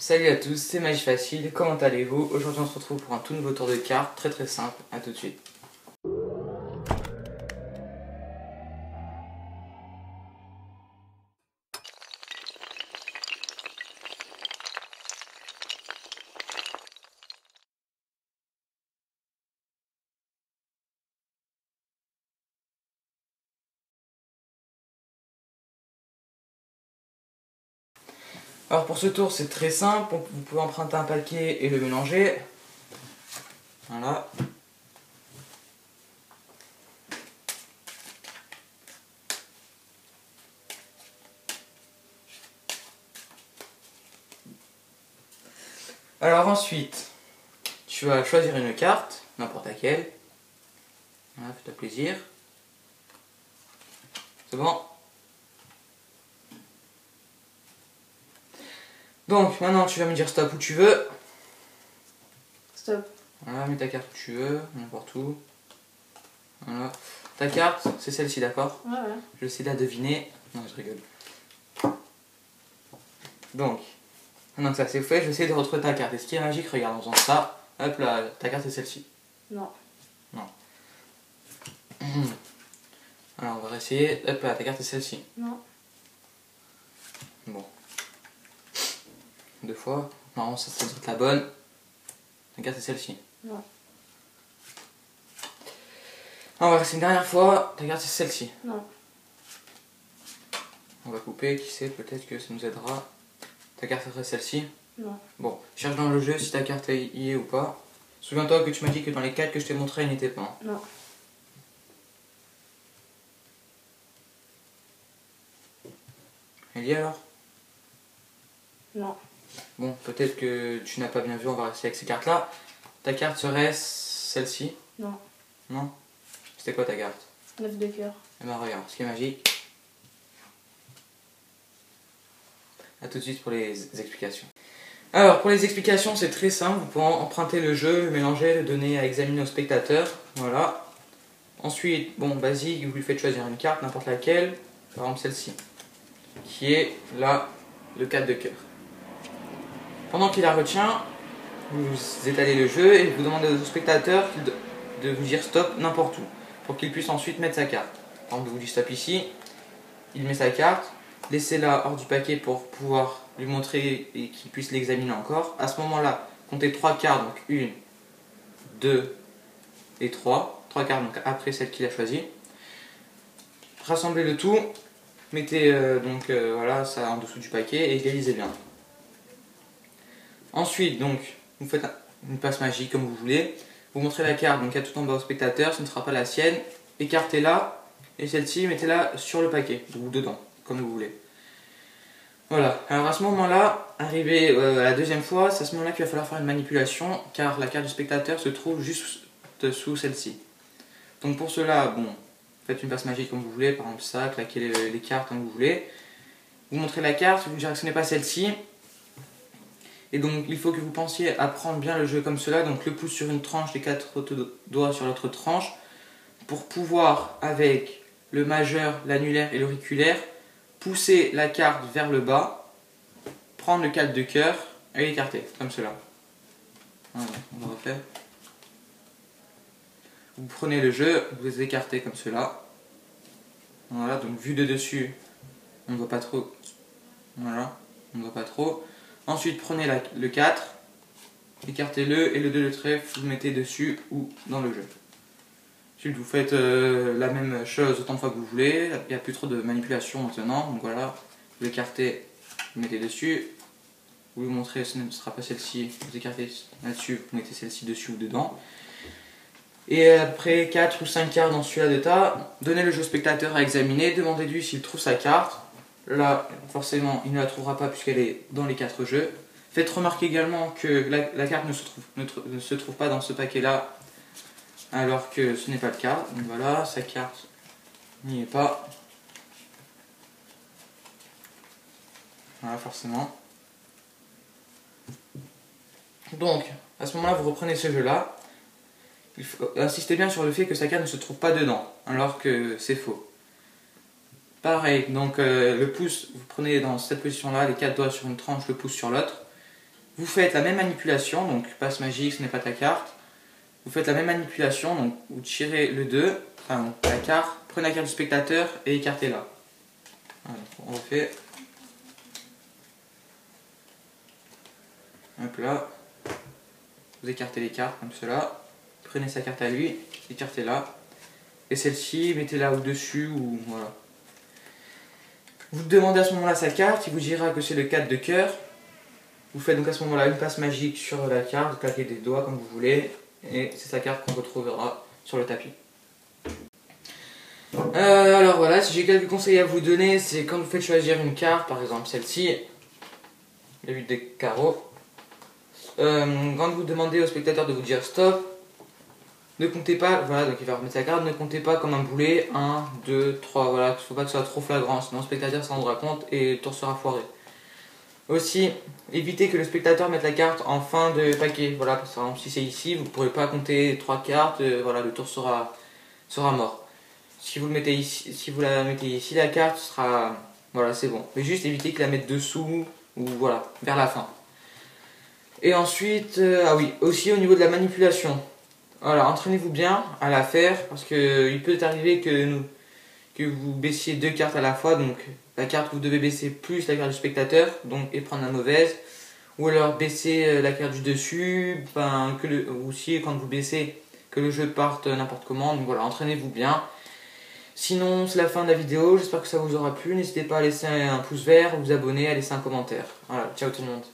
Salut à tous, c'est Magie Facile, comment allez-vous? Aujourd'hui on se retrouve pour un tout nouveau tour de cartes, très simple, à tout de suite. Alors pour ce tour c'est très simple, vous pouvez emprunter un paquet et le mélanger. Voilà. Alors ensuite, tu vas choisir une carte, n'importe laquelle. Voilà, fais-toi plaisir. C'est bon? Donc maintenant tu vas me dire stop où tu veux. Stop. Voilà, mets ta carte où tu veux, n'importe où. Voilà. Ta carte, c'est celle-ci, d'accord? Ouais. Je vais essayer de la deviner. Non, je rigole. Donc, maintenant que ça c'est fait, je vais essayer de retrouver ta carte. Et ce qui est magique, regarde, en faisant ça, hop là, ta carte c'est celle-ci. Non. Non. Alors on va essayer, hop là, ta carte c'est celle-ci. Non. Bon. Deux fois. Non, ça doit être la bonne. Ta carte c'est celle-ci. Non. On va rester une dernière fois, ta carte c'est celle-ci. Non. On va couper, qui sait, peut-être que ça nous aidera. Ta carte serait celle-ci. Non. Bon, cherche dans le jeu si ta carte y est ou pas. Souviens-toi que tu m'as dit que dans les 4 que je t'ai montré, elle n'était pas. Non. Elle y est alors? Non. Bon, peut-être que tu n'as pas bien vu, on va rester avec ces cartes-là. Ta carte serait celle-ci? Non. Non? C'était quoi ta carte? 9 de cœur. Eh ben regarde, ce qui est magique. A tout de suite pour les explications. Alors, pour les explications, c'est très simple. Vous pouvez emprunter le jeu, le mélanger, le donner à examiner aux spectateurs. Voilà. Ensuite, bon, basique, vous lui faites choisir une carte, n'importe laquelle. Par exemple celle-ci. Qui est là, le 4 de cœur. Pendant qu'il la retient, vous étalez le jeu et vous demandez aux spectateurs de vous dire stop n'importe où. Pour qu'il puisse ensuite mettre sa carte. Par exemple, vous dites stop ici. Il met sa carte. Laissez-la hors du paquet pour pouvoir lui montrer et qu'il puisse l'examiner encore. À ce moment-là, comptez 3 cartes, donc 1, 2 et 3. 3 cartes donc après celle qu'il a choisie. Rassemblez le tout, mettez voilà, ça en dessous du paquet et égalisez bien. Ensuite, donc, vous faites une passe magique comme vous voulez. Vous montrez la carte donc à tout en bas au spectateur, ce ne sera pas la sienne. Écartez-la et celle-ci, mettez-la sur le paquet ou dedans, comme vous voulez. Voilà, alors à ce moment-là, arrivé à la deuxième fois, c'est à ce moment-là qu'il va falloir faire une manipulation car la carte du spectateur se trouve juste sous celle-ci. Donc pour cela, bon, faites une passe magique comme vous voulez, par exemple ça, claquez les cartes comme vous voulez. Vous montrez la carte, vous direz que ce n'est pas celle-ci. Et donc il faut que vous pensiez à prendre bien le jeu comme cela, donc le pouce sur une tranche, les 4 doigts sur l'autre tranche, pour pouvoir, avec le majeur, l'annulaire et l'auriculaire, pousser la carte vers le bas, prendre le 4 de cœur et l'écarter, comme cela. Voilà, on va refaire. Vous prenez le jeu, vous les écartez comme cela. Voilà, donc vu de dessus, on ne voit pas trop. Voilà, on ne voit pas trop. Ensuite, prenez le 4, écartez-le et le 2 de trèfle, vous le mettez dessus ou dans le jeu. Ensuite, vous faites la même chose autant de fois que vous voulez. Il n'y a plus trop de manipulation maintenant. Donc voilà, vous écartez, vous mettez dessus. Vous lui montrez, ce ne sera pas celle-ci. Vous écartez là-dessus, vous mettez celle-ci dessus ou dedans. Et après 4 ou 5 cartes dans celui-là de tas, donnez le jeu au spectateur à examiner. Demandez-lui s'il trouve sa carte. Là, forcément, il ne la trouvera pas puisqu'elle est dans les 4 jeux. Faites remarquer également que la carte ne se trouve pas dans ce paquet-là, alors que ce n'est pas le cas. Donc voilà, sa carte n'y est pas. Voilà, forcément. Donc, à ce moment-là, vous reprenez ce jeu-là. Il faut insister bien sur le fait que sa carte ne se trouve pas dedans, alors que c'est faux. Pareil, donc le pouce, vous prenez dans cette position-là, les 4 doigts sur une tranche, le pouce sur l'autre. vous faites la même manipulation, donc passe magique, ce n'est pas ta carte. Vous faites la même manipulation, donc vous tirez le 2, enfin la carte, prenez la carte du spectateur et écartez-la. Voilà, on refait. Hop là. Vous écartez les cartes comme cela. Prenez sa carte à lui, écartez-la. Et celle-ci, mettez-la au-dessus ou voilà. Vous demandez à ce moment-là sa carte, il vous dira que c'est le 4 de cœur. Vous faites donc à ce moment-là une passe magique sur la carte, vous claquez des doigts comme vous voulez. Et c'est sa carte qu'on retrouvera sur le tapis. Alors voilà, si j'ai quelques conseils à vous donner, c'est quand vous faites choisir une carte, par exemple celle-ci, le 8 de carreau. Quand vous demandez au spectateur de vous dire stop, ne comptez pas, voilà, donc il va remettre sa carte, ne comptez pas comme un boulet, 1, 2, 3, voilà, il ne faut pas que ce soit trop flagrant, sinon le spectateur s'en rendra compte et le tour sera foiré. Aussi, évitez que le spectateur mette la carte en fin de paquet, voilà, par exemple si c'est ici, vous ne pourrez pas compter 3 cartes, voilà, le tour sera mort. Si vous, le mettez ici, si vous la mettez ici, la carte sera, voilà, c'est bon. Mais juste évitez qu'il la mette dessous, ou voilà, vers la fin. Et ensuite, ah oui, aussi au niveau de la manipulation. Voilà, entraînez-vous bien à la faire parce que il peut arriver que vous baissiez 2 cartes à la fois, donc la carte que vous devez baisser plus la carte du spectateur, donc et prendre la mauvaise, ou alors baisser la carte du dessus, ben, aussi quand vous baissez que le jeu parte n'importe comment, donc voilà, entraînez-vous bien. Sinon, c'est la fin de la vidéo, j'espère que ça vous aura plu, n'hésitez pas à laisser un pouce vert, vous abonner, à laisser un commentaire. Voilà, ciao tout le monde.